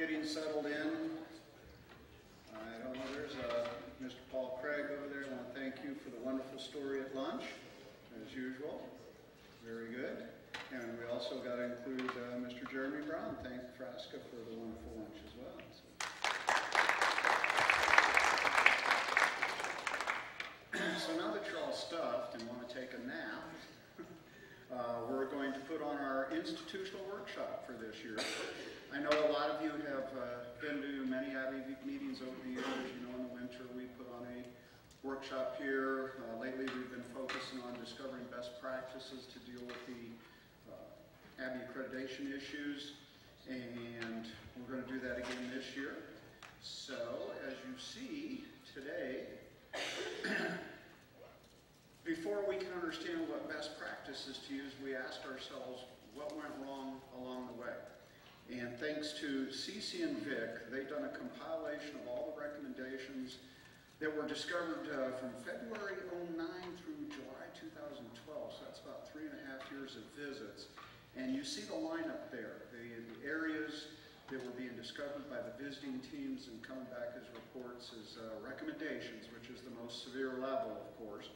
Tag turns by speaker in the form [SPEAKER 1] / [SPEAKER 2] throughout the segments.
[SPEAKER 1] getting settled in. I don't know, there's Mr. Paul Craig over there. I want to thank you for the wonderful story at lunch, as usual. Very good. And we also got to include Mr. Jeremy Brown. Thank Frasca for the wonderful lunch as well. So now that you're all stuffed and want to take a nap, we're going to put on our institutional workshop for this year. I know a lot of you have been to many AABI meetings over the years. You know, in the winter we put on a workshop here. Lately we've been focusing on discovering best practices to deal with the AABI accreditation issues, and we're going to do that again this year. So, as you see today, before we can understand what best practices to use, we ask ourselves what went wrong along the way. And thanks to Cece and Vic, they've done a compilation of all the recommendations that were discovered from February 09 through July 2012. So that's about 3.5 years of visits. And you see the lineup there, the areas that were being discovered by the visiting teams and coming back as reports as recommendations, which is the most severe level, of course.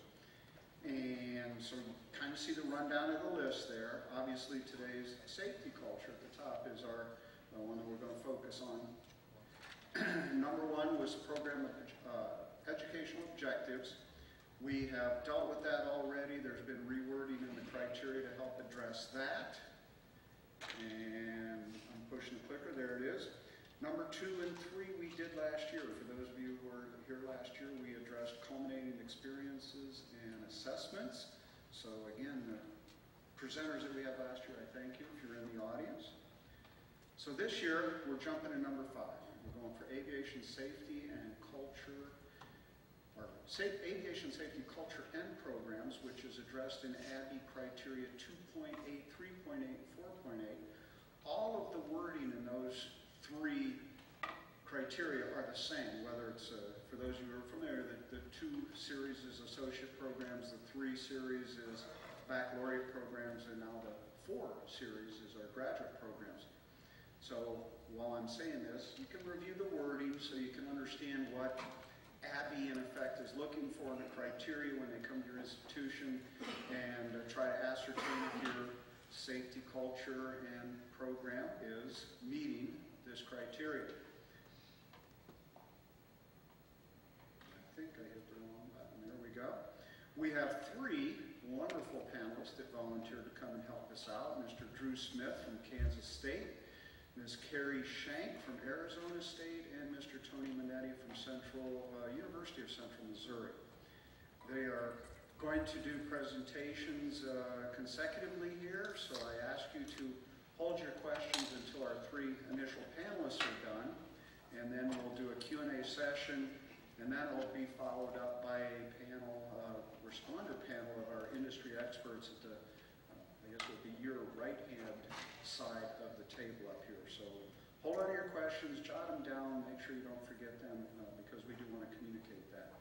[SPEAKER 1] And so you kind of see the rundown of the list there. Obviously today's safety culture at the top is our one that we're going to focus on. Number one was program educational objectives. We have dealt with that already. There's been rewording in the criteria to help address that. And I'm pushing the clicker, there it is. Number 2 and 3 we did last year. For those of you who were here last year, we addressed culminating experiences and assessments. So again, the presenters that we had last year, I thank you if you're in the audience. So this year, we're jumping to number 5. We're going for aviation safety and culture, or aviation safety culture and programs, which is addressed in AABI criteria 2.8, 3.8, 4.8. All of the wording in those 3 criteria are the same, whether it's, for those of you who are familiar, the 2 series is associate programs, the 3 series is baccalaureate programs, and now the 4 series is our graduate programs. So while I'm saying this, you can review the wording so you can understand what AABI in effect is looking for in the criteria when they come to your institution, and try to ascertain if your safety culture and program is meeting this criteria. I think I hit the wrong button. There we go. We have 3 wonderful panelists that volunteered to come and help us out. Mr. Drew Smith from Kansas State, Ms. Carrie Shank from Arizona State, and Mr. Tony Minetti from University of Central Missouri. They are going to do presentations consecutively here, so I ask you to hold your questions until our 3 initial panelists are done, and then we'll do a Q&A session, and that will be followed up by a panel, responder panel of our industry experts at the, I guess it would be your right-hand side of the table up here. So hold on to your questions, jot them down, make sure you don't forget them, because we do want to communicate that.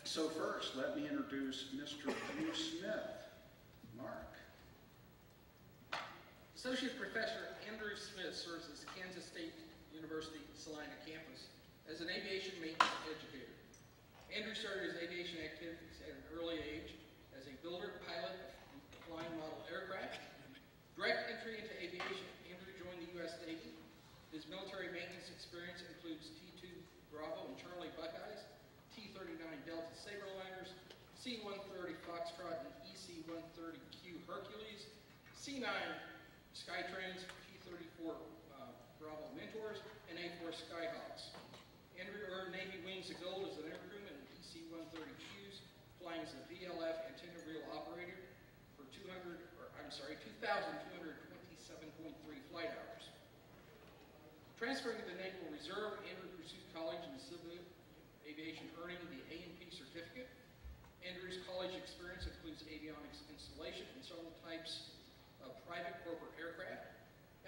[SPEAKER 1] So first, let me introduce Mr. Drew Smith. Mark.
[SPEAKER 2] Associate Professor Andrew Smith serves as Kansas State University Salina campus as an aviation maintenance educator. Andrew started his aviation activities at an early age as a builder, pilot of flying model aircraft. Direct entry into aviation, Andrew joined the U.S. Navy. His military maintenance experience includes T-2 Bravo and Charlie Buckeyes, T-39 Delta Saberliners, C-130 Foxtrot and EC-130Q Hercules, C-9 Skytrains, T-34 Bravo Mentors, and A-4 Skyhawks. Andrew earned Navy Wings of Gold as an aircrewman in EC-130Qs, flying as a VLF antenna reel operator for 2,227.3 flight hours. Transferring to the Naval Reserve, Andrew pursued college in civil aviation, earning the A&P certificate. Andrew's college experience includes avionics installation and several types of private corporate aircraft.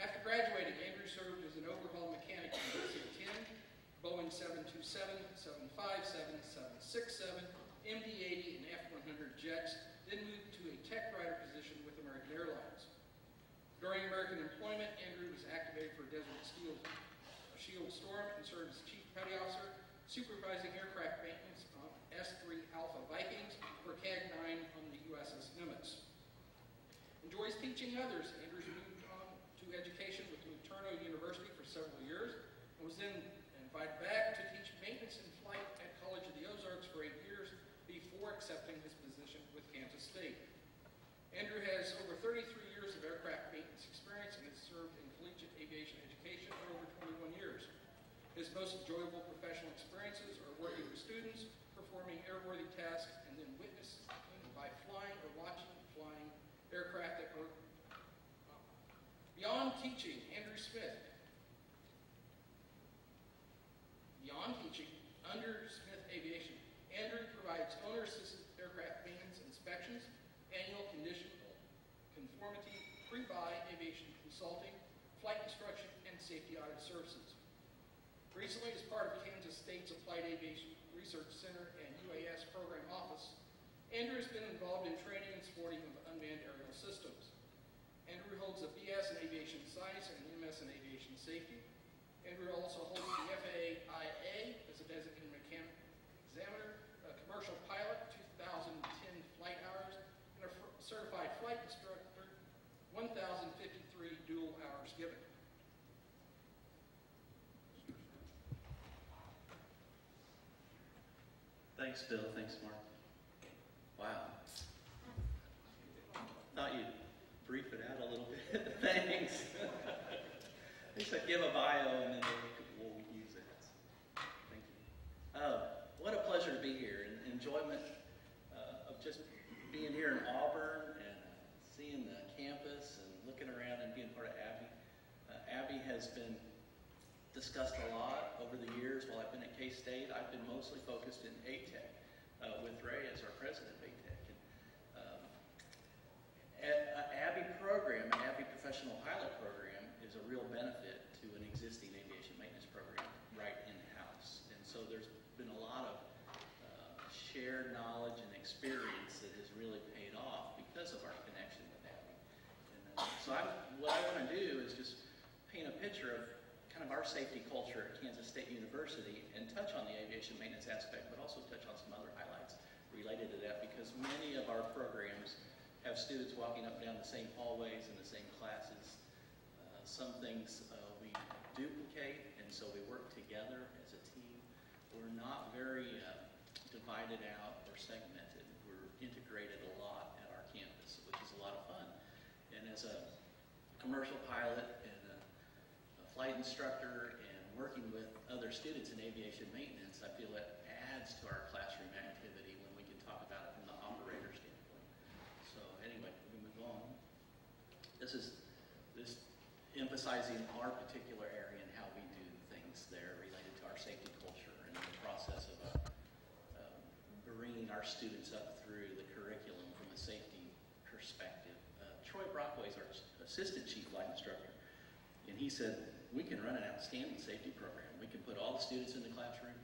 [SPEAKER 2] After graduating, Andrew served as an overhaul mechanic in DC-10, Boeing 727, 757, 767, MD-80, and F-100 jets, then moved to a tech writer position with American Airlines. During American employment, Andrew was activated for Desert Steel Field Storm and served as Chief Petty Officer, supervising aircraft maintenance on S-3 Alpha Vikings for CAG-9 on the USS Nimitz. Enjoys teaching others, Andrews moved on to education with Luterno University for several years and was then invited back to teach maintenance in flight at College of the Ozarks for 8 years before accepting his position with Kansas State. Andrew has over 33 years of aircraft maintenance experience and has served in collegiate aviation education for over 21 years. His most enjoyable professional experiences are working with students, performing airworthy tasks, and then witnessing by flying or watching flying aircraft that were beyond teaching. Andrew Smith. Beyond teaching, under Smith Aviation, Andrew provides owner-assisted aircraft maintenance inspections, annual conformity, pre-buy aviation consulting, flight instruction, and safety audit services. Recently, as part of Kansas State's Applied Aviation Research Center and UAS Program Office, Andrew has been involved in training and supporting of unmanned aerial systems. Andrew holds a BS in Aviation Science and an MS in Aviation Safety. Andrew also holds the FAIA as a designated mechanic examiner, a commercial pilot, 2010 flight hours, and a certified flight instructor, 1,053 dual hours given.
[SPEAKER 3] Thanks, Bill. Thanks, Mark. Wow. Thought you'd brief it out a little bit. Thanks. They should give a bio and then we'll use it. Thank you. What a pleasure to be here, and enjoyment of just being here in Auburn and seeing the campus and looking around and being part of AABI. AABI has been discussed a lot over the years. While I've been at K-State, I've been mostly focused in ATEC with Ray as our president of ATEC. AABI program, AABI Professional Pilot Program, is a real benefit to an existing aviation maintenance program right in-house. And so there's been a lot of shared knowledge and experience that has really paid off because of our connection with AABI. And so what I want to do is just paint a picture of kind of our safety culture at Kansas State University and touch on the aviation maintenance aspect, but also touch on some other highlights related to that, because many of our programs have students walking up and down the same hallways in the same classes. Some things we duplicate, and so we work together as a team. We're not very divided out or segmented. We're integrated a lot at our campus, which is a lot of fun. And as a commercial pilot and a flight instructor and working with other students in aviation maintenance, I feel it adds to our classroom activity when we can talk about it from the operator standpoint. So anyway, we move on. This emphasizing our particular area and how we do things there related to our safety culture and the process of bringing our students up through the curriculum from a safety perspective. Troy Brockway is our assistant chief flight instructor, and he said, we can run an outstanding safety program. We can put all the students in the classroom,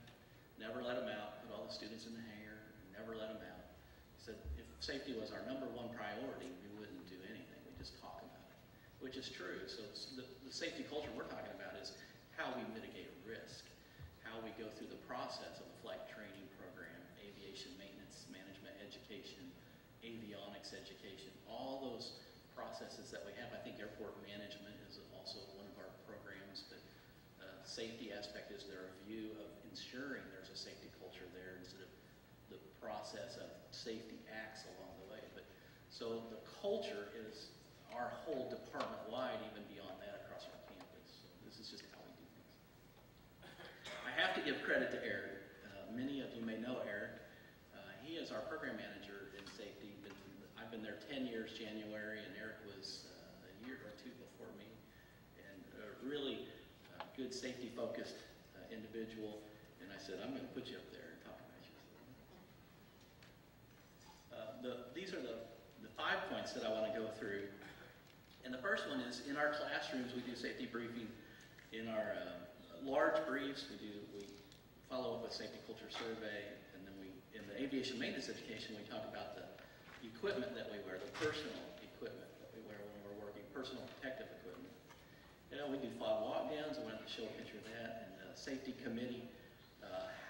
[SPEAKER 3] never let them out, put all the students in the hangar, never let them out. He said, if safety was our #1 priority, we wouldn't do anything. We just talk about it, which is true. So the safety culture we're talking about is how we mitigate risk, how we go through the process of a flight training program, aviation maintenance, management education, avionics education, all those processes that we have. I think airport management is also one of our programs, but safety aspect is their view of ensuring there's a safety culture there instead of the process of safety acts along the way. But so the culture is our whole department-wide, even beyond that across our campus. So this is just how we do things. I have to give credit to Eric. Many of you may know Eric. He is our program manager in safety. I've been there 10 years January, and Eric was a year or two before me. And a really good safety-focused individual. And I said, I'm going to put you up there and talk about you. These are the 5 points that I want to go through. And the first one is, in our classrooms, we do safety briefing. In our large briefs, we follow up with safety culture survey, and then in the aviation maintenance education, we talk about the equipment that we wear, the personal equipment that we wear when we're working, personal protective equipment. You know, we do fog walk downs, and show a picture of that. And the safety committee,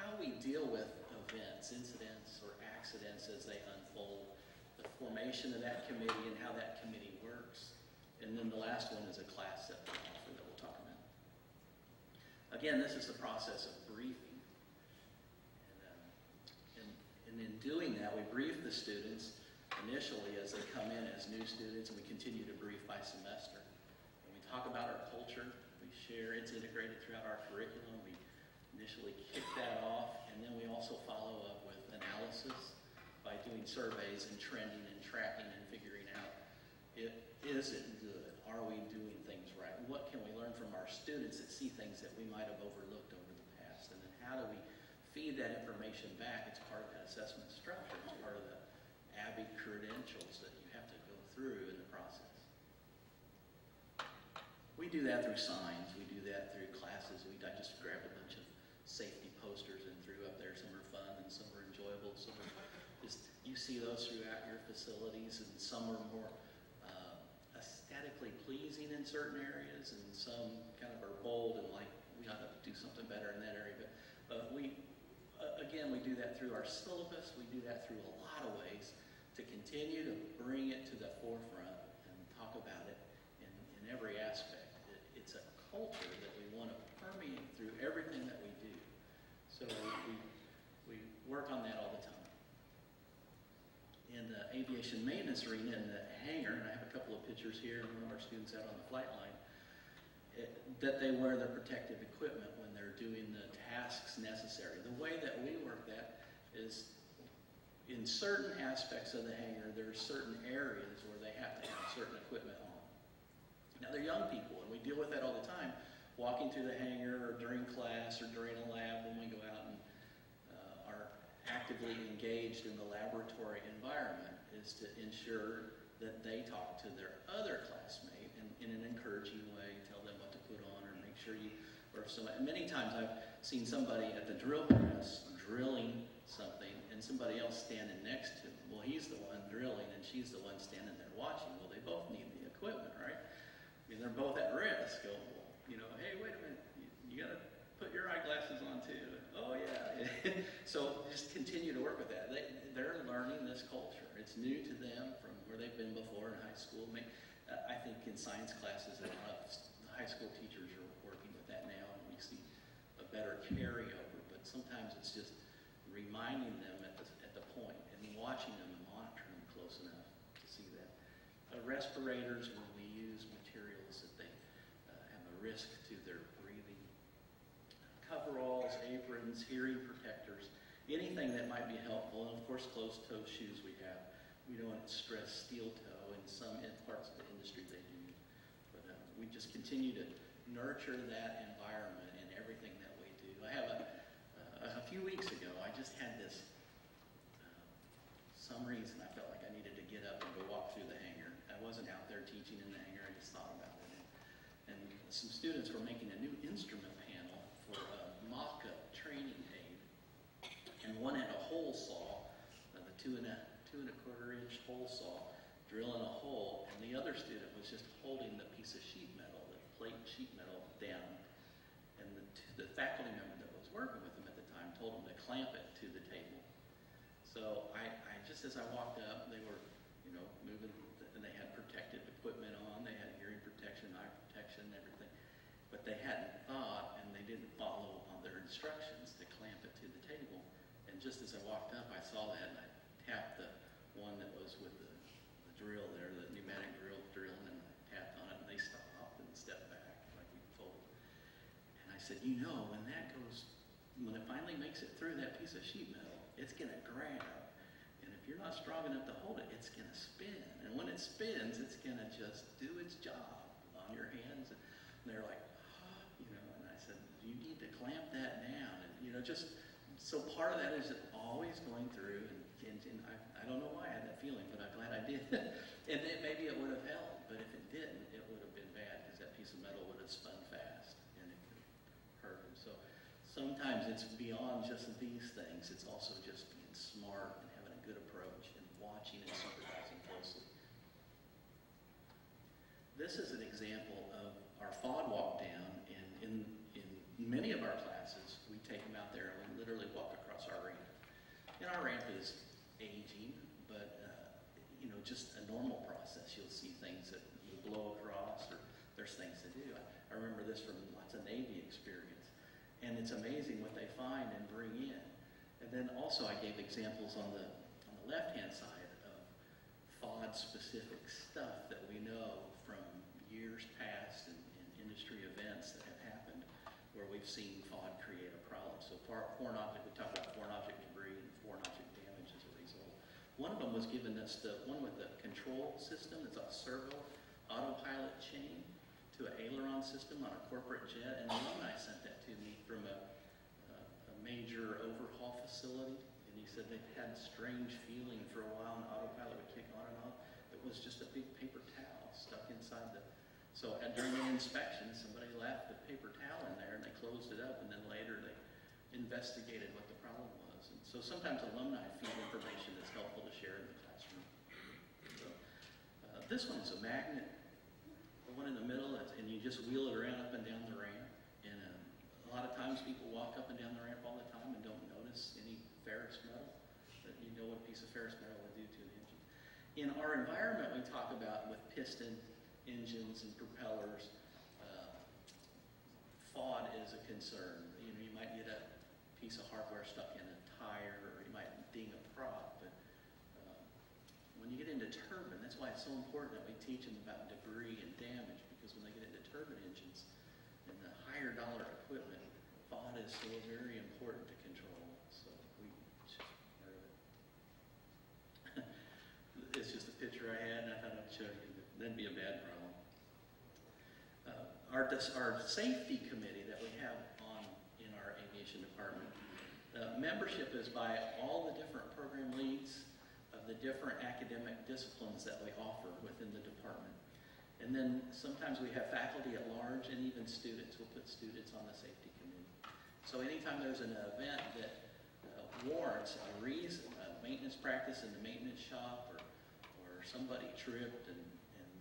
[SPEAKER 3] how we deal with events, incidents, or accidents as they unfold, the formation of that committee and how that committee works. And then the last one is a class that we offer that we'll talk about. Again, this is the process of briefing. And in doing that, we brief the students initially as they come in as new students, and we continue to brief by semester. And we talk about our culture. We share, it's integrated throughout our curriculum. We initially kick that off, and then we also follow up with analysis by doing surveys and trending and tracking and figuring out, is it good? Are we doing things right? What can we learn from our students that see things that we might have overlooked over the past? And then how do we feed that information back? It's part of that assessment structure. It's part of the AABI credentials that you have to go through in the process. We do that through signs. We do that through classes. I just grabbed a bunch of safety posters and threw up there. Some are fun and some are enjoyable. Some are just, you see those throughout your facilities, and some are more aesthetically pleasing in certain areas, and some kind of are bold and like, we ought to do something better in that area. But again, we do that through our syllabus. We do that through a lot of ways to continue to bring it to the forefront and talk about it in every aspect. It's a culture that we want to permeate through everything that we do. So we work on that all the time. In the aviation maintenance arena, in the hangar, and I have a couple of pictures here of one of our students out on the flight line, that they wear their protective equipment when they're doing the tasks necessary. The way that we work that is in certain aspects of the hangar, there are certain areas where they have to have certain equipment on. Now, they're young people, and we deal with that all the time, walking through the hangar or during class or during a lab when we go out and are actively engaged in the laboratory environment, is to ensure that they talk to their other classmate and in an encouraging way, tell them what to put on, or make sure you, or if somebody, many times I've seen somebody at the drill press drilling something and somebody else standing next to them. Well, he's the one drilling and she's the one standing there watching. Well, they both need the equipment, right? I mean, they're both at risk. Oh, well, you know, hey, wait a minute, you got to put your eyeglasses on too. Oh, yeah. So just continue to work with that. They're learning this culture. It's new to them from where they've been before in high school. I think in science classes, a lot of high school teachers are working with that now, and we see a better carryover. But sometimes it's just reminding them at the point and watching them and monitoring them close enough to see that. Respirators, when we use materials that they have a risk to their breathing. Coveralls, aprons, hearing protectors, anything that might be helpful, and of course closed-toe shoes we have. We don't stress steel toe. In some parts of the industry they do. But we just continue to nurture that environment in everything that we do. I have a few weeks ago, I just had this, some reason I felt like I needed to get up and go walk through the hangar. I wasn't out there teaching in the hangar, I just thought about it. And some students were making a new instrument panel for a mock-up training aid. And one had a hole saw, the 2 1/4 inch hole saw, drilling a hole, and the other student was just holding the piece of sheet metal, the plate sheet metal down. And the faculty member that was working with him at the time told him to clamp it to the table. So I just as I walked up, they were, you know, moving, and they had protective equipment on, they had hearing protection, eye protection, everything. But they hadn't thought, and they didn't follow on their instructions to clamp it to the table. And just as I walked up, I saw that, and I tapped the one that was with the drill there, the pneumatic drill drilling, and I tapped on it, and they stopped and stepped back like we told. And I said, you know, when it finally makes it through that piece of sheet metal, it's going to grab. And if you're not strong enough to hold it, it's going to spin. And when it spins, it's going to just do its job on your hands. And they're like, oh, you know, and I said, you need to clamp that down. And, you know, just, so part of that is always going through, and I don't know why I had that feeling, but I'm glad I did. And then maybe it would have held, but if it didn't, it would have been bad, because that piece of metal would have spun fast, and it could hurt them. So sometimes it's beyond just these things. It's also just being smart and having a good approach and watching and supervising closely. This is an example of our FOD walk down, and And our ramp is aging, but you know, just a normal process. You'll see things that you blow across, or there's things to do. I remember this from lots of Navy experience, and it's amazing what they find and bring in. And then also I gave examples on the left-hand side of FOD-specific stuff that we know from years past and industry events that have happened where we've seen FOD create a problem. So foreign object, we talked about foreign object debris and foreign object damage as a result. One of them was giving us the one with the control system. It's a servo autopilot chain to an aileron system on a corporate jet. And an alumni sent that to me from a major overhaul facility. And he said they'd had a strange feeling for a while, and autopilot would kick on and off. It was just a big paper towel stuck inside the... So during the inspection, somebody left the paper towel in there, and they closed it up, and then later they investigated what the problem was. And so sometimes alumni feed information that's helpful to share in the classroom. So this one is a magnet, the one in the middle, and you just wheel it around up and down the ramp. And a lot of times people walk up and down the ramp all the time and don't notice any ferrous metal, but you know what a piece of ferrous metal will do to an engine. In our environment, we talk about with piston engines and propellers, FOD is a concern. You know, you might get a piece of hardware stuck in a tire, or you might ding a prop, but when you get into turbine, that's why it's so important that we teach them about debris and damage, because when they get into turbine engines and the higher dollar equipment, FOD is still very important to control. So we should part of it. It's just a picture I had, and I thought I'd show you. That'd be a bad problem. Our safety committee that we have in our aviation department, membership is by all the different program leads of the different academic disciplines that we offer within the department. And then sometimes we have faculty at large, and even students. We'll put students on the safety committee. So anytime there's an event that warrants a reason, a maintenance practice in the maintenance shop, or somebody tripped and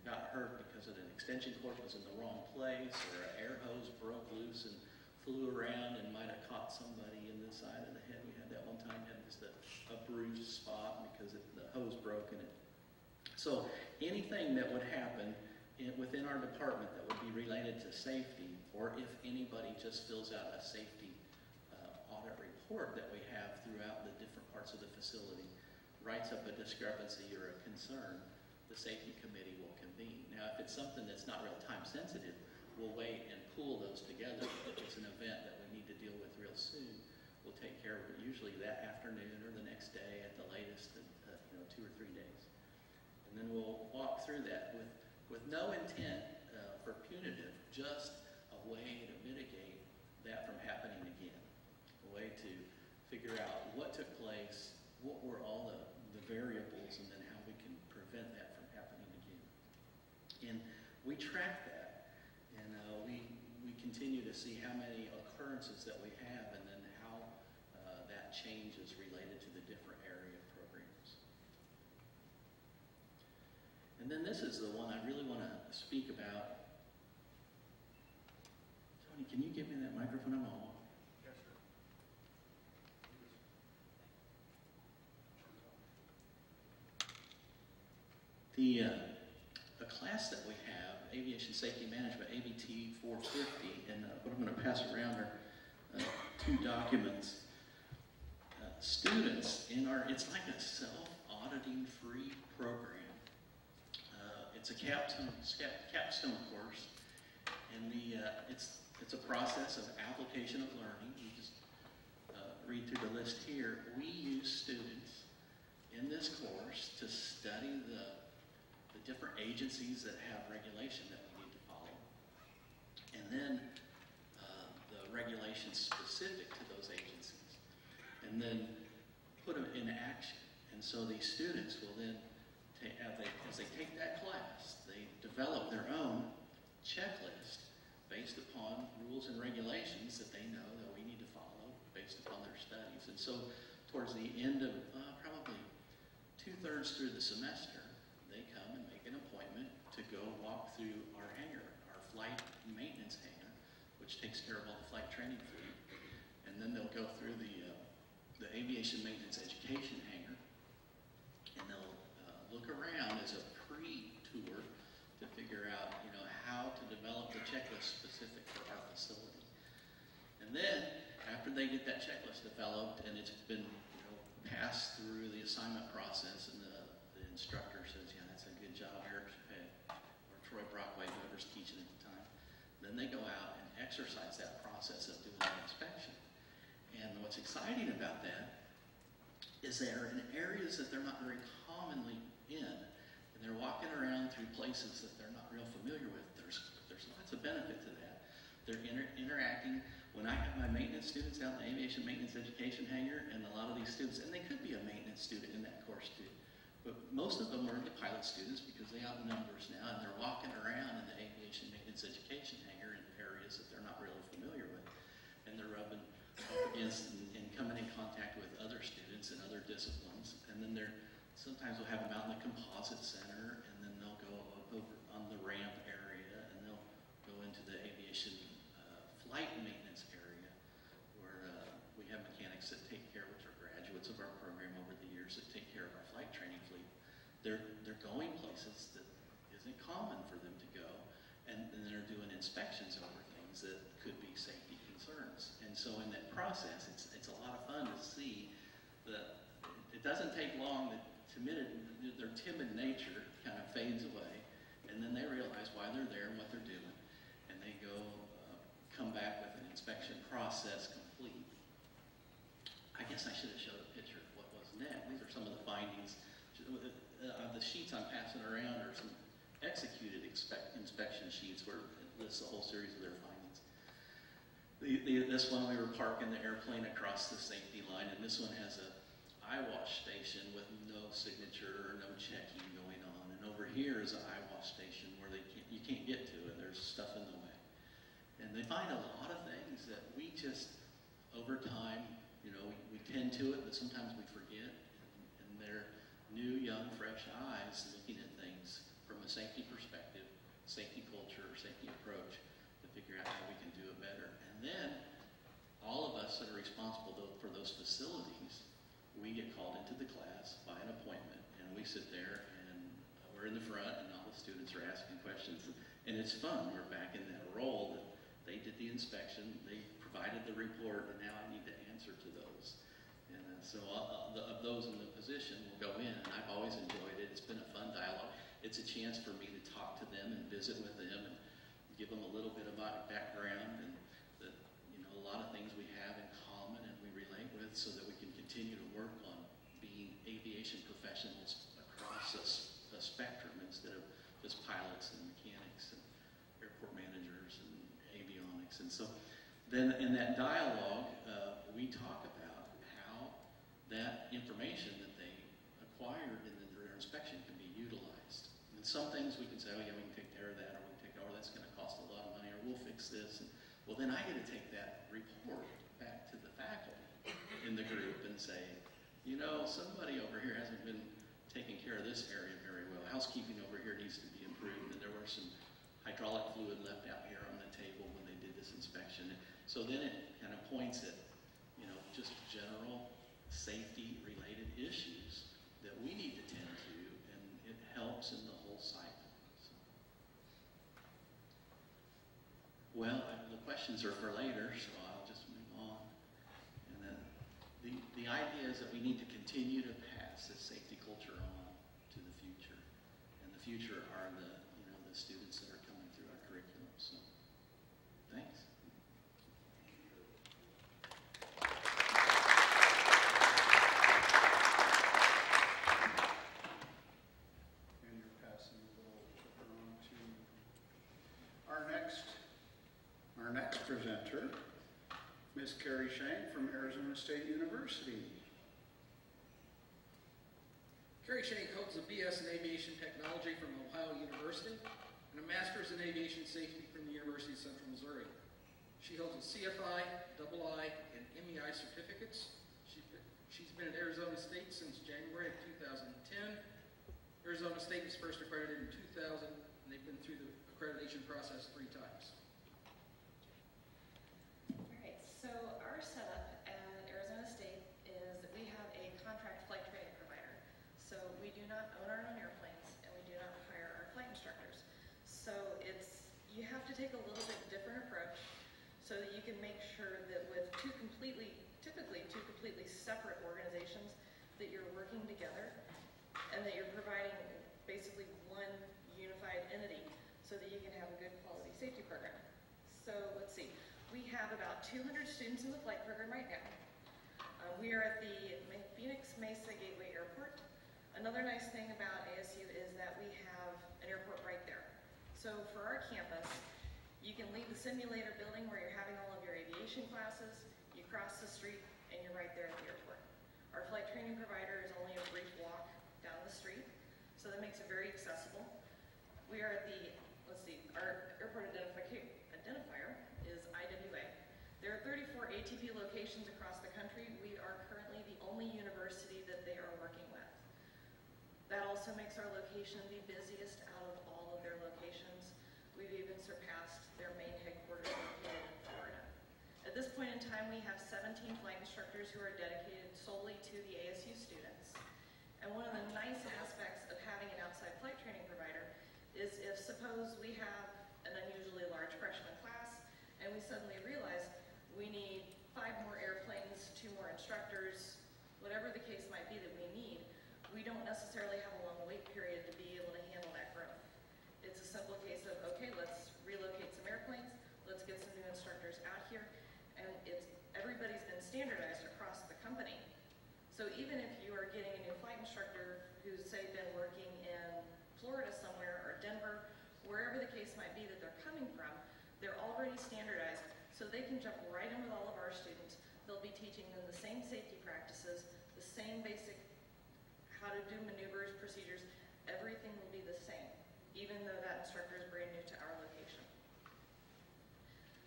[SPEAKER 3] got hurt because an extension cord was in the wrong place, or an air hose broke loose and flew around and might have caught somebody in the side of the head. We had that one time, had just a bruised spot because the hose broke in it. So anything that would happen within our department that would be related to safety, or if anybody just fills out a safety audit report that we have throughout the different parts of the facility, writes up a discrepancy or a concern, the safety committee will convene. Now, if it's something that's not real time sensitive, we'll wait and pool those together. If it's an event that we need to deal with real soon, we'll take care of it usually that afternoon or the next day at the latest, 2 or 3 days. And then we'll walk through that with no intent for punitive, just a way to mitigate that from happening again. A way to figure out what took place, what were all the variables, and then how we can prevent that from happening again. And we track that, and we continue to see how many occurrences that we have, and then how that changes related to the different area programs. And then this is the one I really want to speak about. Tony, can you give me that microphone? I'm on.
[SPEAKER 4] Yes, sir.
[SPEAKER 3] A class that we have, Aviation Safety Management, ABT 450, and what I'm going to pass around are 2 documents. Students it's like a self-auditing free program. It's a capstone course, and it's a process of application of learning. You just read through the list here. We use students in this course to study the different agencies that have regulation that we need to follow, and then the regulations specific to those agencies, and then put them in action. And so these students will then, as they take that class, they develop their own checklist based upon rules and regulations that they know that we need to follow based upon their studies. And so towards the end of probably 2/3 through the semester, they come and make an appointment to go walk through our hangar, our flight maintenance hangar, which takes care of all the flight training fleet. And then they'll go through the the aviation maintenance education hangar, and they'll look around as a pre-tour to figure out, how to develop the checklist specific for our facility. And then, after they get that checklist developed and it's been, passed through the assignment process, and the instructor says, yeah, that's a good job, Eric, or Troy Brockway, whoever's teaching at the time, then they go out and exercise that process of doing an inspection. And what's exciting about that is they're in areas that they're not very commonly in, and they're walking around through places that they're not real familiar with. There's lots of benefit to that. They're interacting. When I have my maintenance students out in the aviation maintenance education hangar, and a lot of these students, and they could be a maintenance student in that course too, but most of them are the pilot students because they have numbers now, and they're walking around in the aviation maintenance education hangar in areas that they're not really familiar with, and they're rubbing up against and coming in contact with other students and other disciplines. And then sometimes we'll have them out in the composite center, and then they'll go over on the ramp area, and they'll go into the aviation flight maintenance area, where we have mechanics that take care, which are graduates of our program over the years, that take care of our flight training fleet. They're going places that isn't common for them to go, and they're doing inspections over things that could be safety concerns. And so in that process, it's a lot of fun to see that it doesn't take long. Their timid nature kind of fades away, and then they realize why they're there and what they're doing, and they come back with an inspection process complete. I guess I should have showed a picture of what was next. These are some of the findings. The sheets I'm passing around are some executed inspection sheets where it lists a whole series of their findings. This one, we were parking the airplane across the safety line, and this one has a eye wash station with no signature or no checking going on. And over here is an eye wash station where you can't get to it. There's stuff in the way. And they find a lot of things that we just, over time, we tend to it, but sometimes we forget. And they're new, young, fresh eyes looking at things from a safety perspective, safety culture, safety approach, to figure out how we can do it better. And then all of us that are responsible for those facilities, we get called into the class by an appointment, and we sit there, and we're in the front, and all the students are asking questions. And it's fun. We're back in that role that they did the inspection, they provided the report, and now I need to answer to those. And so of those in the position will go in, and I've always enjoyed it. It's been a fun dialogue. It's a chance for me to talk to them and visit with them and give them a little bit of my background, and that, a lot of things we have in common and we relate with, so that we can continue to work on being aviation professionals across a spectrum instead of just pilots and mechanics and airport managers and avionics. And so then in that dialogue, we talk about how that information that they acquired in their inspection can be utilized. And some things we can say, oh yeah, we can take care of that, or we can take, oh, that's going to cost a lot of money, or we'll fix this. And, well, then I get to take that report back to the faculty in the group and say, somebody over here hasn't been taking care of this area very well. Housekeeping over here needs to be improved, and there was some hydraulic fluid left out here on the table when they did this inspection. So then it kind of points at, just general safety-related issues that we need to tend to, and it helps in the whole cycle. So. Well, the questions are for later, so I'll just move on. And then the idea is that we need to continue to pass this safety culture on to the future, and the future are the students that are coming through our curriculum. So, thanks.
[SPEAKER 1] And you're passing a little clicker on to our next presenter, Ms. Carrie Shank from Arizona State University.
[SPEAKER 2] Carrie Shank holds a BS in Aviation Technology from Ohio University and a Master's in Aviation Safety from the University of Central Missouri. She holds a CFI, II, and MEI certificates. She's been at Arizona State since January of 2010. Arizona State was first accredited in 2000, and they've been through the accreditation process 3 times.
[SPEAKER 4] All right, so our setup at Arizona State is we do not own our own airplanes, and we do not hire our flight instructors. So you have to take a little bit different approach so that you can make sure that with typically two completely separate organizations, that you're working together and that you're providing basically one unified entity so that you can have a good quality safety program. So let's see, we have about 200 students in the flight program right now. We are at the Phoenix Mesa Gateway Airport. Another nice thing about ASU is that we have an airport right there. So for our campus, you can leave the simulator building where you're having all of your aviation classes, you cross the street, and you're right there at the airport. Our flight training provider is only a brief walk down the street, so that makes it very accessible. We are at the, our airport identifier is IWA. There are 34 ATP locations across the country. We are currently the only university that they are working with. That also makes our location the busiest out of all of their locations. We've even surpassed their main headquarters located in Florida. At this point in time, we have 17 flight instructors who are dedicated solely to the ASU students. And one of the nice aspects of having an outside flight training provider is if suppose we have an unusually large freshman class and we suddenly realize we need 5 more airplanes, 2 more instructors, whatever the case might be that we need, we don't necessarily have a long wait period to be able to handle that growth. It's a simple case of, okay, let's relocate some airplanes, let's get some new instructors out here, and everybody's been standardized across the company. So even if you are getting a new flight instructor who's, say, been working in Florida somewhere or Denver, wherever the case might be that they're coming from, they're already standardized, so they can jump right in with all of our students. They'll be teaching them the same safety practices, the same basic how to do maneuvers, procedures, everything will be the same, even though that instructor is brand new to our location.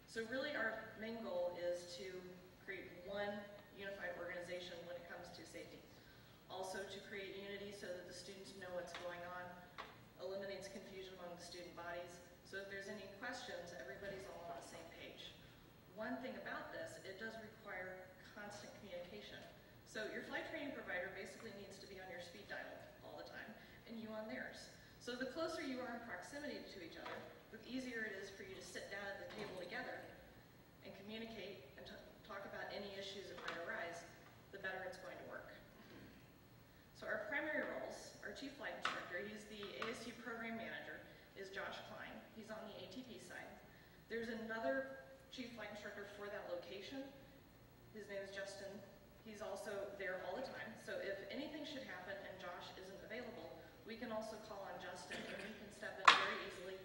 [SPEAKER 4] So really our main goal is to create one unified organization when it comes to safety. Also to create unity so that the students know what's going on, eliminates confusion among the student bodies, so if there's any questions, everybody's all on the same page. One thing about this, it does require constant communication. So your flight training provider basically needs to be on your speed dial all the time, and you on theirs. So the closer you are in proximity to each other, the easier it is for you to sit down at the table together and communicate and talk about any issues that might arise, the better it's going to work. So our primary roles, our chief flight instructor, he's the ASU program manager, is Josh Klein. He's on the ATP side. There's another chief flight instructor for that location. His name is Justin. He's also there all the time. So if anything should happen and Josh isn't available, we can also call on Justin and he can step in very easily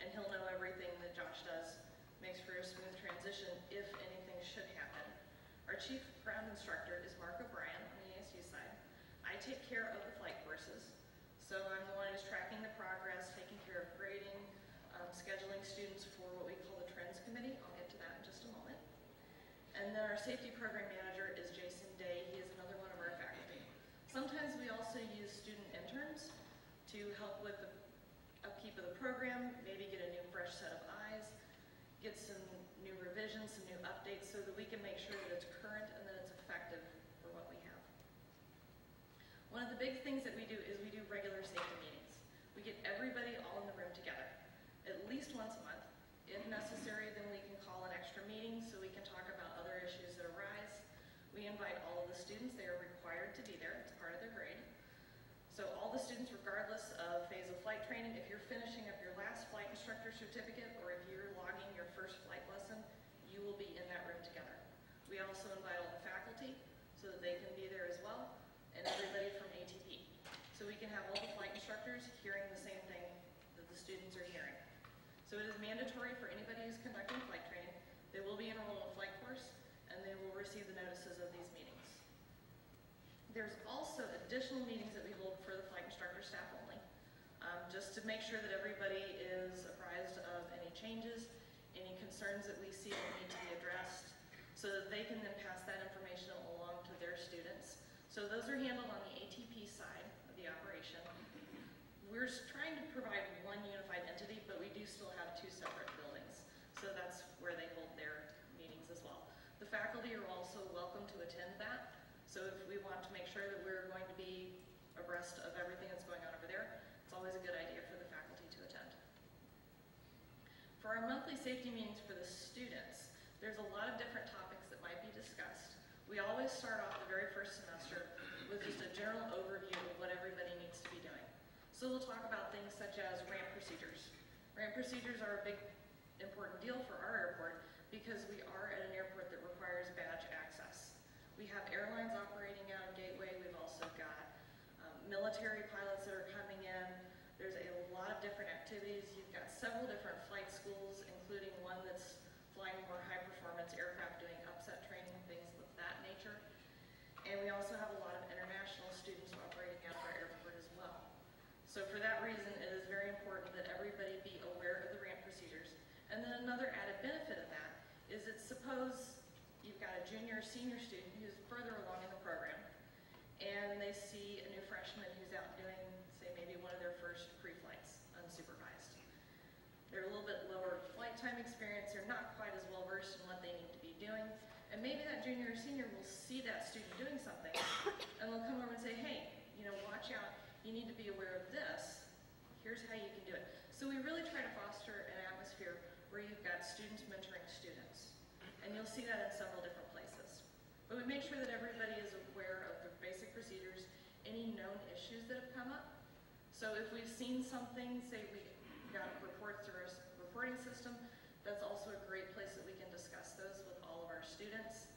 [SPEAKER 4] and he'll know everything that Josh does. Makes for a smooth transition if anything should happen. Our chief ground instructor is Mark O'Brien on the ASU side. I take care of the flight courses. So I'm the one who's tracking the progress, taking care of grading, scheduling students for what we call the Trends Committee. I'll get to that in just a moment. And then our safety program manager is Jason Day. He is another one of our faculty. Sometimes we also use student interns to help with the upkeep of the program, maybe get a new fresh set of eyes, get some new revisions, some new updates so that we can make sure that it's current and that it's effective for what we have. One of the big things that we do is we do regular safety meetings. We get everybody all in the room together, at least once a month. If necessary, then we can call an extra meeting so we can talk about other issues that arise. We invite all of the students. They are required to be there. It's part of their grade. So all the students, regardless of phase of flight training, if you're finishing up your last flight instructor certificate or if you're logging your first flight lesson, you will be in that room together. We also invite all the faculty so that they can be there as well, and everybody from ATP. So we can have all the flight instructors hearing the same thing that the students are hearing. So it is mandatory for anybody who's conducting flight training. They will be enrolled in a flight course, and they will receive the notices of these meetings. There's also additional meetings that we hold for the flight instructor staff only, just to make sure that everybody is apprised of any changes, any concerns that we see that need to be addressed, so that they can then pass that information along to their students. So those are handled on the ATP side of the operation. We're trying to provide one unified entity, but we do still have 2 separate buildings. So that's where they hold their meetings as well. The faculty are also welcome to attend that. So if we want to make sure that we're going to be abreast of everything that's going on over there, it's always a good idea for the faculty to attend. For our monthly safety meetings for the students, there's a lot of different topics that might be discussed. We always start off the very first semester with just a general overview of what everybody needs to be doing. So we'll talk about things such as ramp procedures. Ramp procedures are a big, important deal for our airport because we are at an airport that requires badge access. We have airlines operating out of Gateway. We've also got military pilots that are coming in. There's a lot of different activities. You've got several different flight schools, including one that's flying more high-performance aircraft, doing upset training, things of that nature. And we also have a lot of international students operating out of our airport as well. So for that reason, it is very important that everybody be aware of the ramp procedures. And then another added benefit of that is that suppose you've got a junior or senior student who's further along in the program, and they see a new freshman who's out doing, say, maybe one of their first pre-flights, unsupervised. They're a little bit lower flight time experience, they're not quite as well versed in what they need to be doing, and maybe that junior or senior will see that student doing something, and they'll come over and say, hey, you know, watch out, you need to be aware of this, here's how you can do it. So we really try to foster an atmosphere where you've got students mentoring students, and you'll see that in several different places. But we make sure that everybody is aware of the basic procedures, any known issues that have come up. So if we've seen something, say we got reports through our reporting system, that's also a great place that we can discuss those with all of our students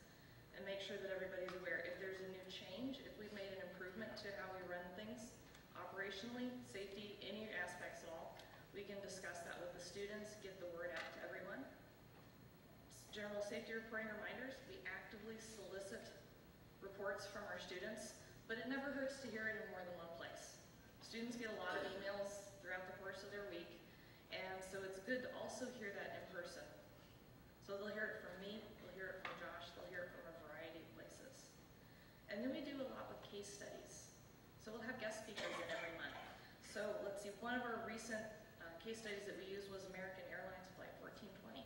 [SPEAKER 4] and make sure that everybody's aware. If there's a new change, if we've made an improvement to how we run things operationally, safety, any aspects at all, we can discuss that with the students, get the word out to everyone. General safety reporting reminders, we actively solicit reports from our students, but it never hurts to hear it in more than one place. Students get a lot of emails throughout the course of their week, and so it's good to also hear that in person. So they'll hear it from me, they'll hear it from Josh, they'll hear it from a variety of places. And then we do a lot with case studies. So we'll have guest speakers in every month. So let's see, one of our recent case studies that we used was American Airlines Flight 1420.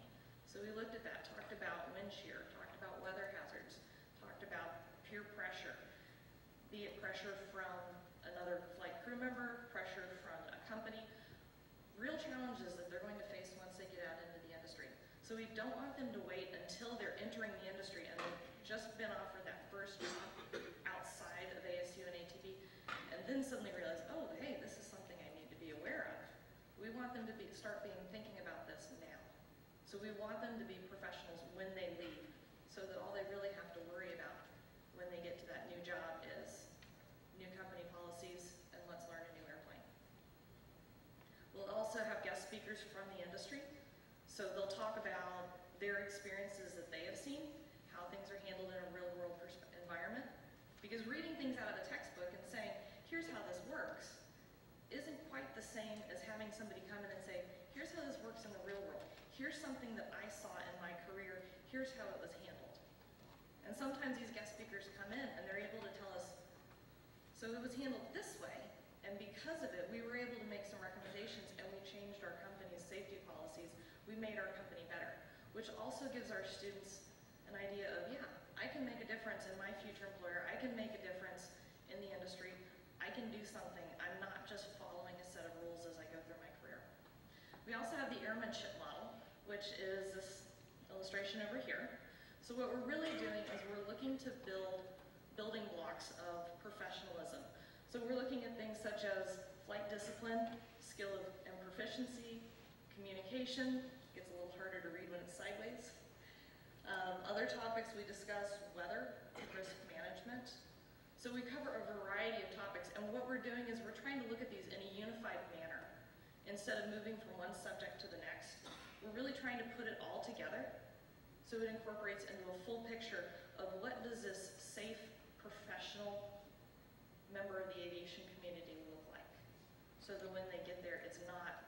[SPEAKER 4] So we looked at that, talked about wind shear, talked about weather hazards, talked about peer pressure, be it pressure from another flight crew member, pressure from a company, real challenges that they're going to face once they get out into the industry. So we don't want them to wait until they're entering the industry and they've just been offered that first job outside of ASU and ATB, and then suddenly realize, oh, hey, this is something I need to be aware of. We want them to start thinking about this now. So we want them to be professionals when they leave, so that all they really have to worry about when they get to that new job is new company policies and let's learn a new airplane. We'll also have guest speakers from the industry, so they'll talk about their experiences that they have seen, how things are handled in a real-world environment, because reading things out of the textbook and saying, here's how this works, isn't quite the same as having somebody come in and say, here's how this works in the real world. Here's something that I saw in my career. Here's how it was handled. And sometimes these guest speakers come in and they're able to tell us, so it was handled this way, and because of it, we were able to make some recommendations and we changed our company's safety policies. We made our company better, which also gives our students an idea of, yeah, I can make a difference in my future employer. I can make a difference in the industry. I can do something. I'm not just following a set of rules as I go through my career. We also have the airmanship model, which is this illustration over here. So what we're really doing is we're looking to build building blocks of professionalism. So we're looking at things such as flight discipline, skill and proficiency, communication, gets a little harder to read when it's sideways. Other topics we discuss, weather, risk management. So we cover a variety of topics, and what we're doing is we're trying to look at these in a unified manner. Instead of moving from one subject to the next, we're really trying to put it all together so it incorporates into a full picture of what does this safe, professional member of the aviation community look like. So that when they get there, it's not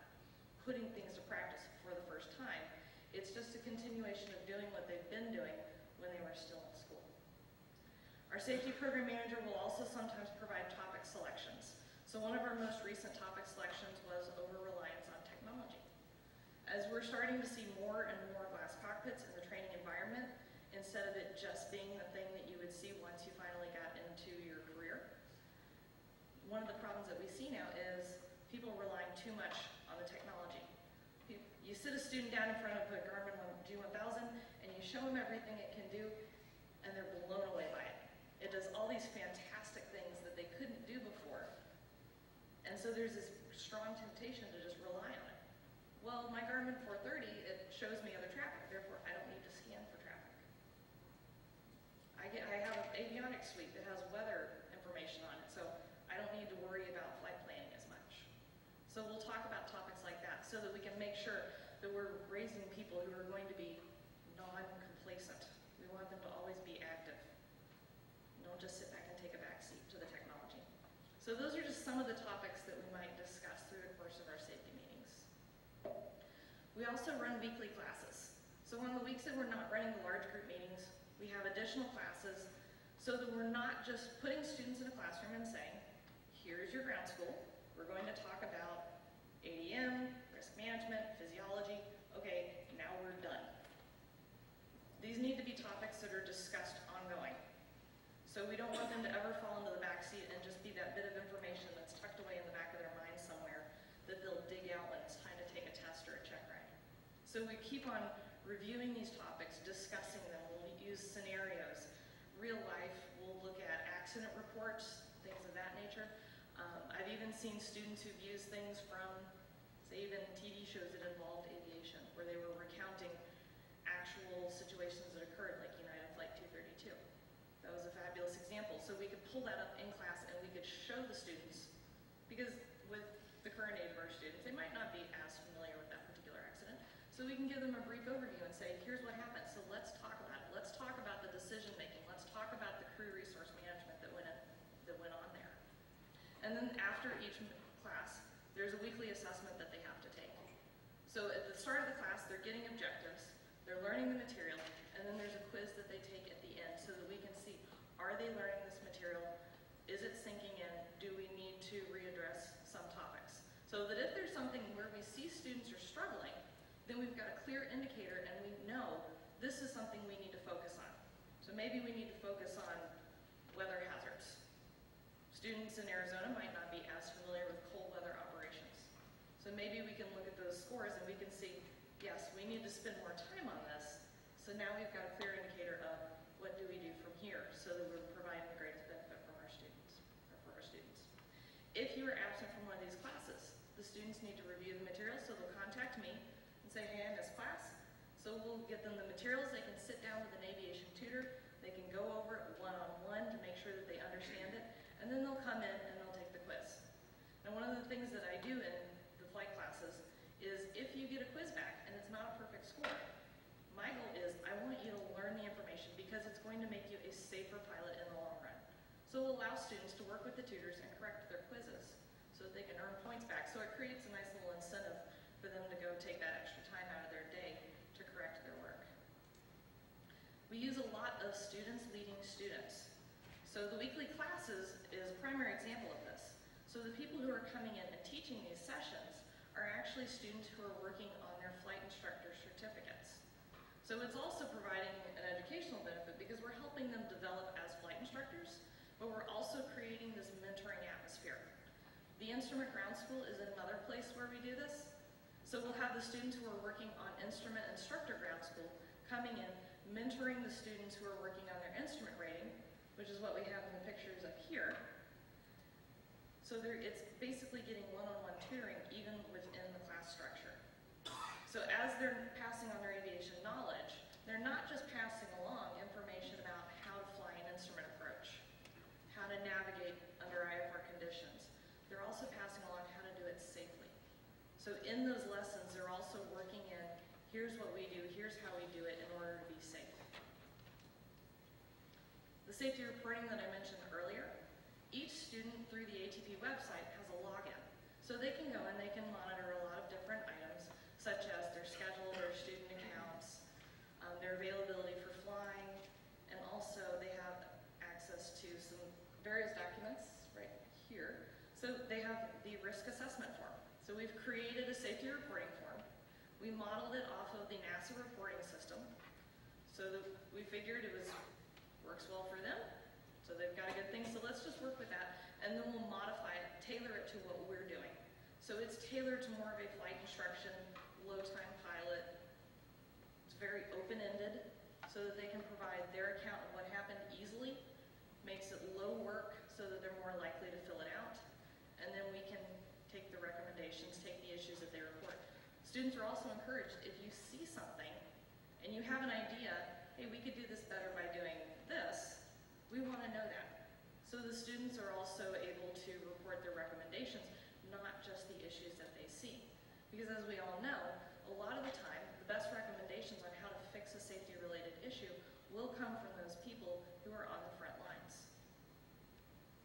[SPEAKER 4] putting things to practice for the first time. It's just a continuation of doing what they've been doing when they were still in school. Our safety program manager will also sometimes provide topic selections. So one of our most recent topic selections was over-reliance on technology. As we're starting to see more and more glass cockpits in the training environment, instead of it just being the thing that you would see once you finally got into your career, one of the problems that we see now is people relying too much on the technology. You sit a student down in front of a Garmin G1000 and you show them everything it can do, and they're blown away by it. It does all these fantastic things that they couldn't do before. And so there's this strong temptation to just rely on it. Well, my Garmin 430, it shows me other traffic, therefore I don't need to scan for traffic. I have an avionics suite that has weather information on it, so I don't need to worry about flight planning as much. So we'll talk about topics like that so that we can make sure that we're raising people who are going to be non-complacent. We want them to always be active. Don't just sit back and take a back seat to the technology. So those are just some of the topics that we might discuss through the course of our safety meetings. We also run weekly classes. So on the weeks that we're not running the large group meetings, we have additional classes so that we're not just putting students in a classroom and saying, here's your ground school. We're going to talk about ADM, risk management, physiology. Okay, now we're done. These need to be topics that are discussed ongoing. So we don't want them to ever fall into the back seat and just be that bit of information that's tucked away in the back of their mind somewhere that they'll dig out when it's time to take a test or a check ride. So we keep on reviewing these topics, discussing them. We'll use scenarios, real life. We'll look at accident reports, things of that nature. I've even seen students who've used things from, say, even TV shows that involved aviation, where they were recounting actual situations that occurred, like United Flight 232. That was a fabulous example. So we could pull that up in class and we could show the students, because with the current age of our students, they might not be as familiar with that particular accident. So we can give them a brief overview and say, here's what happened, so let's talk about it. Let's talk about the decision making. Let's talk about the crew resource management that went on there. And then after each class, there's a weekly assessment that they have to take. So at the start of the class, they're getting objectives, they're learning the material, and then there's a quiz that they take at the end so that we can see, are they learning this material? Is it sinking in? Do we need to readdress some topics? So that if there's something where we see students are struggling, then we've got a clear indicator and we know this is something we need to focus on. So maybe we need to focus on weather hazards. Students in Arizona might not be as familiar with cold weather operations. So maybe we can look at those scores and we can see, yes, we need to spend more time on this. So now we've got a clear indicator of what do we do from here so that we're providing the greatest benefit from our students, or for our students. If you are absent from one of these classes, the students need to review the material, so they'll contact me and say, hey, I missed class. So we'll get them the materials. They can sit down with an aviation tutor. They can go over it one-on-one to make sure that they understand it. And then they'll come in and they'll take the quiz. Now, one of the things that I do in the flight classes is if you get a quiz back and it's not a perfect score, my goal is I want you to learn the information because it's going to make you a safer pilot in the long run. So we'll allow students to work with the tutors and correct their quizzes so that they can earn points back. So it creates a nice little incentive for them to go take that extra time out of their day to correct their work. We use a lot of students leading students. So the weekly classes is a primary example of this. So the people who are coming in and teaching these sessions are actually students who are working on their flight instructor certificates. So it's also providing an educational benefit because we're helping them develop as flight instructors, but we're also creating this mentoring atmosphere. The Instrument Ground School is another place where we do this. So we'll have the students who are working on Instrument Instructor Ground School coming in, mentoring the students who are working on their instrument rating, which is what we have in the pictures up here. So it's basically getting one-on-one tutoring even within the class structure. So as they're passing on their aviation knowledge, they're not just passing along information about how to fly an instrument approach, how to navigate under IFR conditions. They're also passing along how to do it safely. So in those lessons, they're also working in, here's what we do, here's how we do it in order to be safe. The safety reporting that I mentioned earlier, each student through the ATP website has a login. So they can go and they can monitor a lot of different items, such as their schedule, their student accounts, their availability for flying, and also they have access to some various documents right here. So they have the risk assessment form. So we've created a safety reporting form. We modeled it off of the NASA reporting system. So that we figured it works well for them. So they've got a good thing. So let's just work with that. and then we'll modify it, tailor it to what we're doing. So it's tailored to more of a flight instruction, low-time pilot. It's very open-ended so that they can provide their account of what happened easily, makes it low work so that they're more likely to fill it out, and then we can take the recommendations, take the issues that they report. Students are also encouraged, if you see something and you have an idea, hey, we could do this better by doing this, we want to know that. So the students are also able to report their recommendations, not just the issues that they see. Because as we all know, a lot of the time, the best recommendations on how to fix a safety-related issue will come from those people who are on the front lines.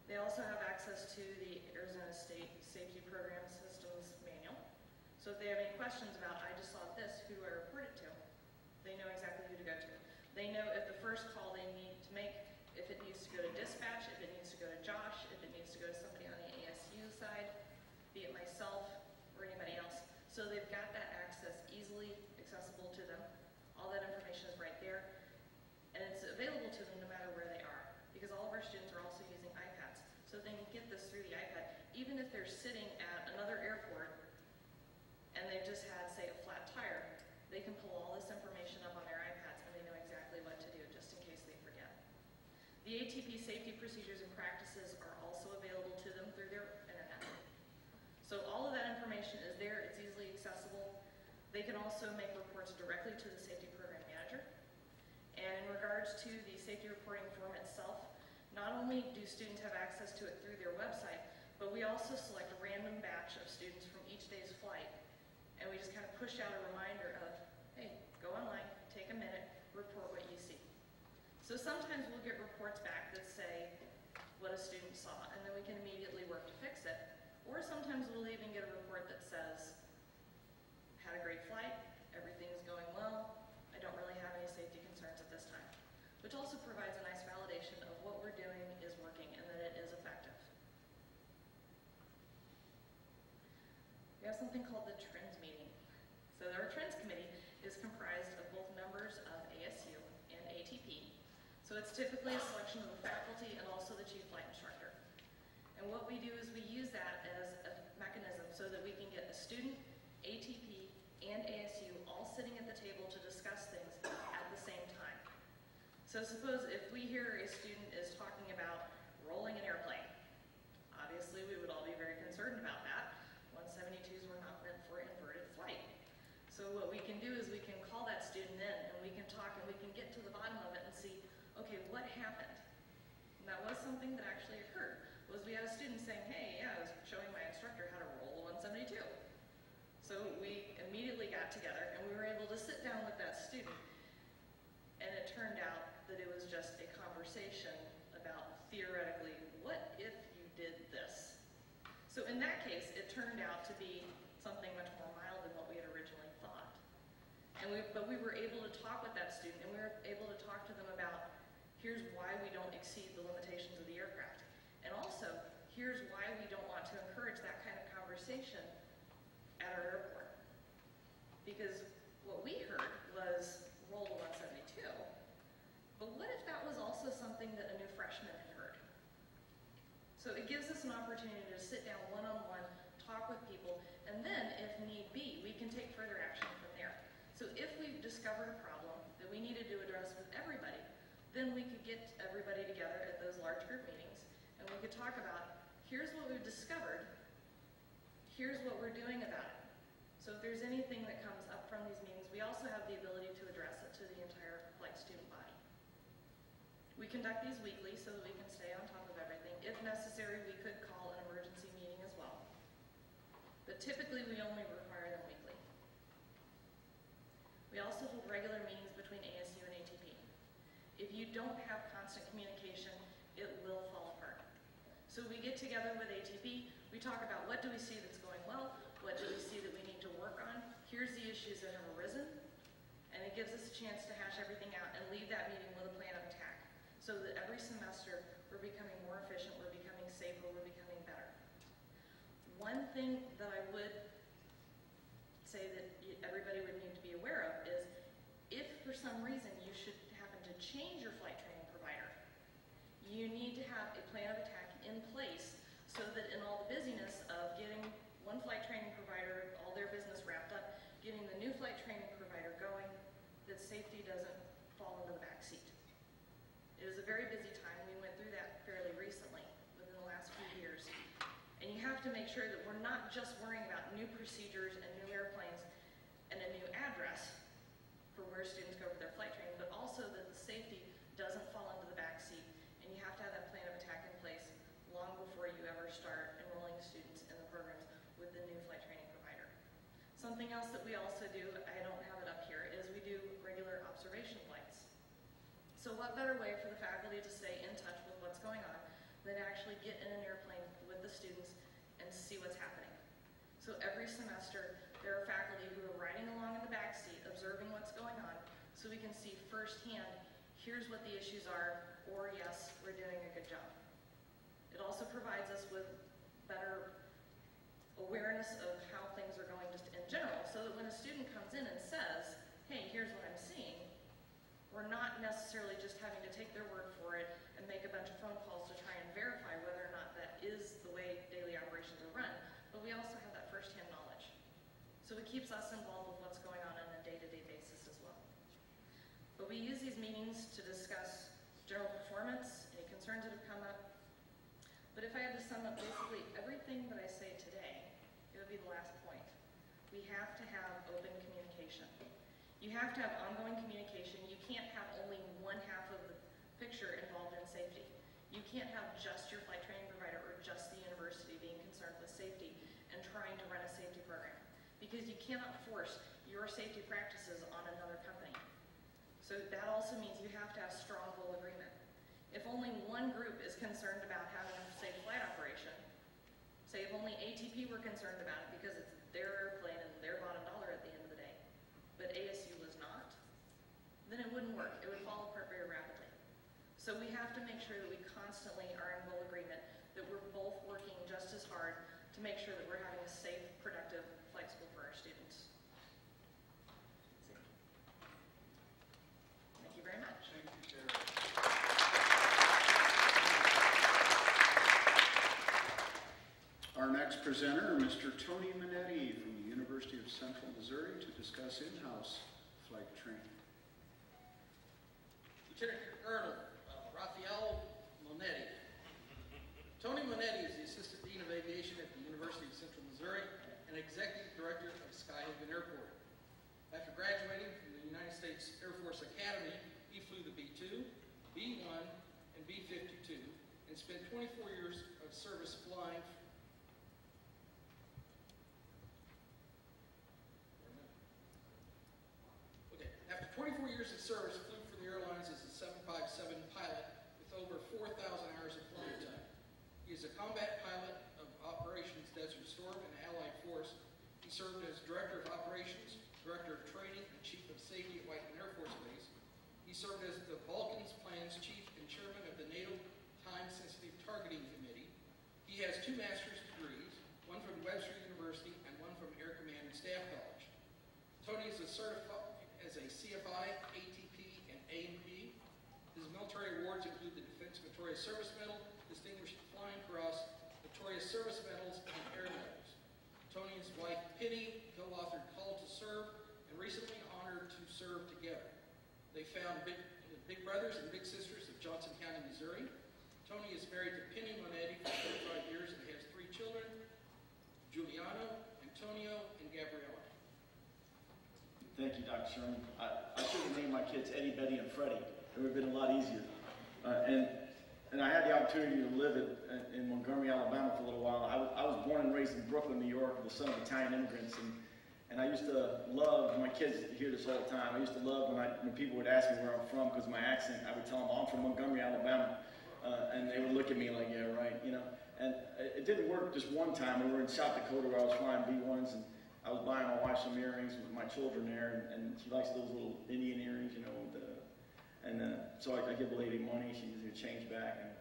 [SPEAKER 4] They also have access to the Arizona State Safety Program Systems Manual. So if they have any questions about, I just saw this, who do I report it to? They know exactly who to go to. They know if the first call they need to make, if it needs to go to dispatch, if it needs to go to Josh, if it needs to go to somebody on the ASU side, be it myself or anybody else. So they've got that access easily accessible to them. All that information is right there. And it's available to them no matter where they are. Because all of our students are also using iPads. So they can get this through the iPad. Even if they're sitting at another airport and they've just had, say, a flat tire, they can pull all this information up on their iPads and they know exactly what to do just in case they forget. The ATP safety procedures and practices are also available to them through their internet. So all of that information is there, it's easily accessible. They can also make reports directly to the safety program manager. And in regards to the safety reporting form itself, not only do students have access to it through their website, but we also select a random batch of students from each day's flight. And we just kind of push out a reminder of, hey, go online, take a minute, report what you see. So sometimes we'll get reports back that say what a student saw, and then we can immediately work to fix it. Or sometimes we'll even get a report that says, had a great flight, everything's going well, I don't really have any safety concerns at this time. Which also provides a nice validation of what we're doing is working and that it is effective. We have something called the Trends Meeting. So our Trends Committee is comprised of both members of ASU and ATP. So it's typically a selection of the faculty and also the chief flight instructor. And what we do is we use that as a mechanism so that we can get a student, ATP, and ASU all sitting at the table to discuss things at the same time. So suppose if we hear a student is talking about rolling an airplane, obviously we would all be very concerned about that. 172s were not meant for inverted flight. So what we can do is we can call that student in and we can talk and we can get to the bottom of it and see, okay, what happened? And that was something that actually occurred, was we had a student saying, hey, yeah, I was showing my instructor how to roll a 172. So we immediately got together and we were able to sit down with that student, and it turned out that it was just a conversation about theoretically, what if you did this? So in that case, it turned out to be something much more mild than what we had originally thought. But we were able to talk with that student, and we were able to talk to them about, here's why we don't exceed the limitations of the aircraft. And also, here's why we don't want to encourage that kind of conversation at our airport. Because what we heard was roll to 172, but what if that was also something that a new freshman had heard? So it gives us an opportunity to sit down one-on-one, talk with people, and then, if need be, we can take further action from there. So if we've discovered a problem that we needed to address with everybody, then we could get everybody together at those large group meetings, and we could talk about, here's what we've discovered, here's what we're doing about it. So if there's anything that comes up from these meetings, we also have the ability to address it to the entire flight student body. We conduct these weekly so that we can stay on top of everything. If necessary, we could call an emergency meeting as well. But typically, we only require them weekly. We also hold regular meetings between ASU and ATP. If you don't have constant communication, it will fall apart. So we get together with ATP, we talk about what do we see that's going well, what do we see that we need to work on, here's the issues that have arisen, and it gives us a chance to hash everything out and leave that meeting with a plan of attack. So that every semester we're becoming more efficient, we're becoming safer, we're becoming better. One thing that I would say that everybody would need to be aware of is if for some reason you should happen to change your flight training provider, you need to have a plan of attack in place one flight training provider, all their business wrapped up, getting the new flight training provider going, that safety doesn't fall into the back seat. It is a very busy time. We went through that fairly recently, within the last few years. And you have to make sure that we're not just worrying about new procedures and new airplanes and a new address for where students go for their flight training, but also that the safety doesn't fall into the back seat. And you have to have that plan of attack in place long before you ever start enrolling students in the programs with the new flight training provider. Something else that we also do, I don't have it up here, is we do regular observation flights. So what better way for the faculty to stay in touch with what's going on than actually get in an airplane with the students and see what's happening. So every semester, there are faculty who are riding along in the back seat, observing what's going on, so we can see firsthand, here's what the issues are, or yes, we're doing a good job. It also provides us with better awareness of how things are going just in general, so that when a student comes in and says, hey, here's what I'm seeing, we're not necessarily just having to take their word for it and make a bunch of phone calls to try and verify whether or not that is the way daily operations are run, but we also have that firsthand knowledge. So it keeps us involved with what's going on a day-to-day basis as well. But we use these meetings to discuss general performance, any concerns that have come up. But if I had to sum up basically everything that I say today, it would be the last point. We have to have open communication. You have to have ongoing communication. You can't have only one half of the picture involved in safety. You can't have just your flight training provider or just the university being concerned with safety and trying to run a safety program, because you cannot force your safety practices on another company. So that also means you have to have strong goal agreement. If only one group is concerned about having a safe flight operation, say if only ATP were concerned about it because it's their airplane and their bottom dollar at the end of the day, but ASU was not, then it wouldn't work. It would fall apart very rapidly. So we have to make sure that we constantly are in goal agreement, that we're both working just as hard to make sure that we're having a safe, productive flight school for our students. Thank you very much.
[SPEAKER 1] Thank you, Tara. Our next presenter, Mr. Tony Minetti from the University of Central Missouri, to discuss in-house flight training.
[SPEAKER 2] Lieutenant Colonel Raphael Monetti. Tony Monetti is the Assistant Dean of Aviation at the University of Central Missouri and Executive Director of Skyhaven Airport. After graduating from the United States Air Force Academy, he flew the B-2, B-1, and B-52, and spent 24 years of service flying. After 24 years of service, flew for the airlines as a 757 pilot with over 4,000 hours of flying time. He is a combat pilot of Operations Desert Storm and Allied Force. He served as Director of Operations, Director of Training, and Chief of Safety at Whiteman Air Force Base. He served as the Balkans Plans Chief and Chairman of the NATO Time-Sensitive Targeting Committee. He has 2 master's degrees, one from Webster University and one from Air Command and Staff College. Tony is a certified as a CFI, ATP, and A&P. His military awards include the Defense Meritorious Service Medal, Distinguished Flying Cross, Meritorious Service Medals, and Air Medals. Tony and his wife, Penny, co-authored Call to Serve, and recently honored to serve together. They found Big Brothers and Big Sisters of Johnson County, Missouri. Tony is married to Penny Monetti for 35 years and has 3 children, Giuliano, Antonio, and Gabriella.
[SPEAKER 5] Thank you, Dr. Sherman. I should have named my kids Eddie, Betty, and Freddie. It would have been a lot easier. And I had the opportunity to live in Montgomery, Alabama for a little while. I was born and raised in Brooklyn, New York, the son of Italian immigrants. And I used to love, my kids hear this all the time, I used to love when people would ask me where I'm from because of my accent. I would tell them, oh, I'm from Montgomery, Alabama. And they would look at me like, yeah, right, you know. And it didn't work just one time. We were in South Dakota where I was flying B-1s, and I was buying my wife some earrings with my children there, and she likes those little Indian earrings, you know. So I give the lady money. She gives me a change back, and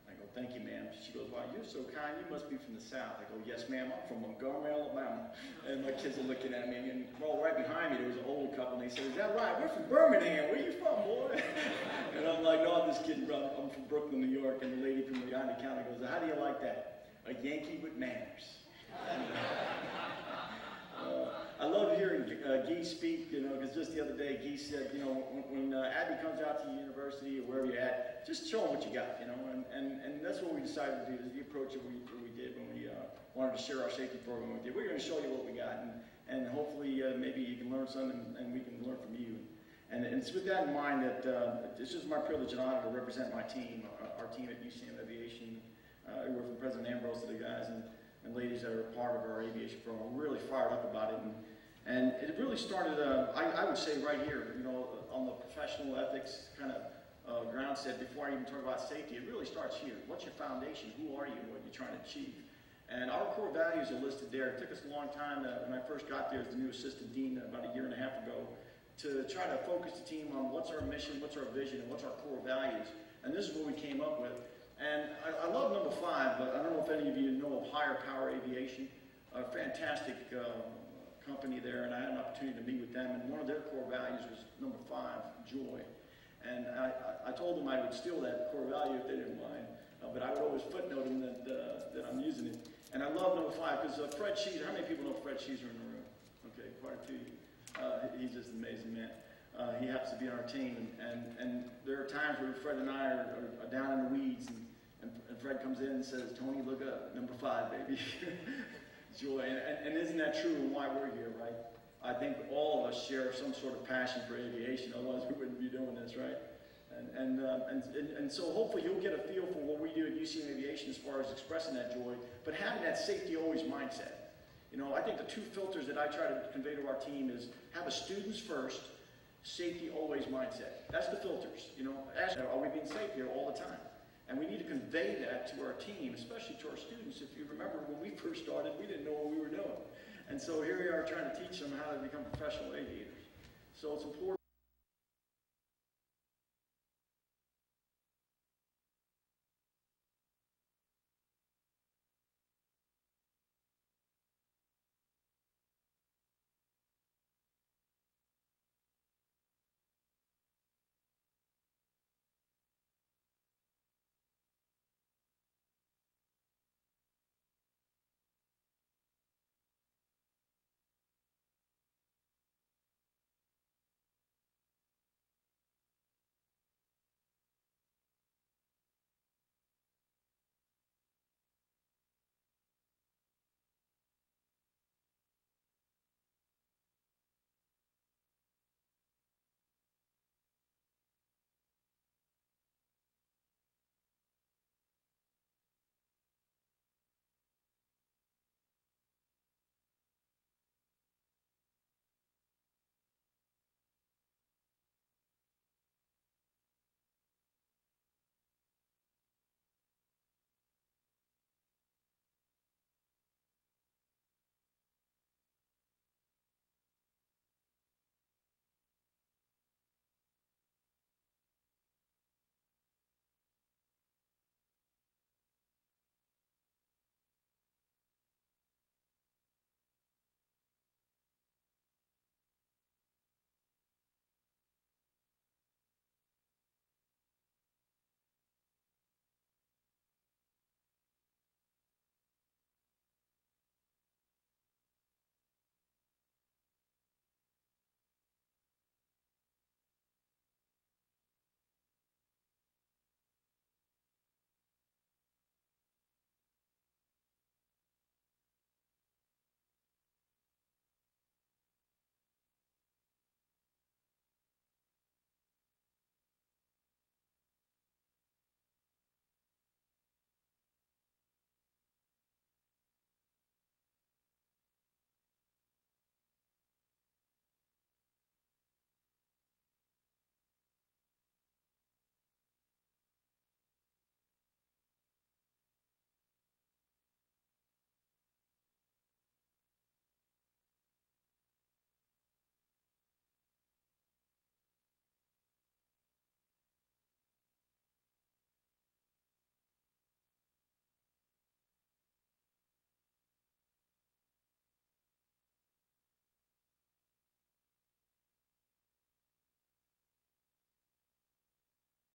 [SPEAKER 5] I go, thank you, ma'am. She goes, wow, you're so kind. You must be from the South. I go, yes, ma'am. I'm from Montgomery, Alabama. And my kids are looking at me, and well, right behind me there was an older couple, and they said, is that right? We're from Birmingham. Where you from, boy? And I'm like, no, I'm just kidding, brother. I'm from Brooklyn, New York. And the lady from Leon County goes, how do you like that? a Yankee with manners. I love hearing Guy speak, because just the other day Guy said, when AABI comes out to university or wherever you're at, just show them what you got, and that's what we decided to do, is the approach that we did when we wanted to share our safety program with you. We're going to show you what we got, and hopefully maybe you can learn something and we can learn from you. And it's with that in mind that it's just my privilege and honor to represent my team, our team at UCM Aviation, everywhere from President Ambrose to the guys and ladies that are part of our aviation program. We're really fired up about it, and it really started, I would say right here, on the professional ethics kind of ground set, before I even talk about safety, it really starts here. What's your foundation? Who are you? What are you trying to achieve? And our core values are listed there. It took us a long time when I first got there as the new assistant dean about a year and a half ago to try to focus the team on what's our mission, what's our vision, and what's our core values. And this is what we came up with. And I love number 5, but I don't know if any of you know of Higher Power Aviation, a fantastic company there, and I had an opportunity to meet with them, and one of their core values was number 5, joy. And I told them I would steal that core value if they didn't mind, but I would always footnote them that I'm using it. And I love number 5 because Fred Sheezer, how many people know Fred Sheezer in the room? Okay, quite a few. He's just an amazing man. He happens to be on our team, and there are times where Fred and I are down in the weeds, and Fred comes in and says, "Tony, look up, number 5, baby." Joy, and isn't that true and why we're here, right? I think all of us share some sort of passion for aviation, otherwise we wouldn't be doing this, right? And so hopefully you'll get a feel for what we do at UCM Aviation as far as expressing that joy, but having that safety always mindset. I think the 2 filters that I try to convey to our team is have a students first, safety always mindset. That's the filters. Are we being safe here all the time? And we need to convey that to our team, especially to our students. If you remember, when we first started, we didn't know what we were doing. And so here we are trying to teach them how to become professional aviators. So it's important.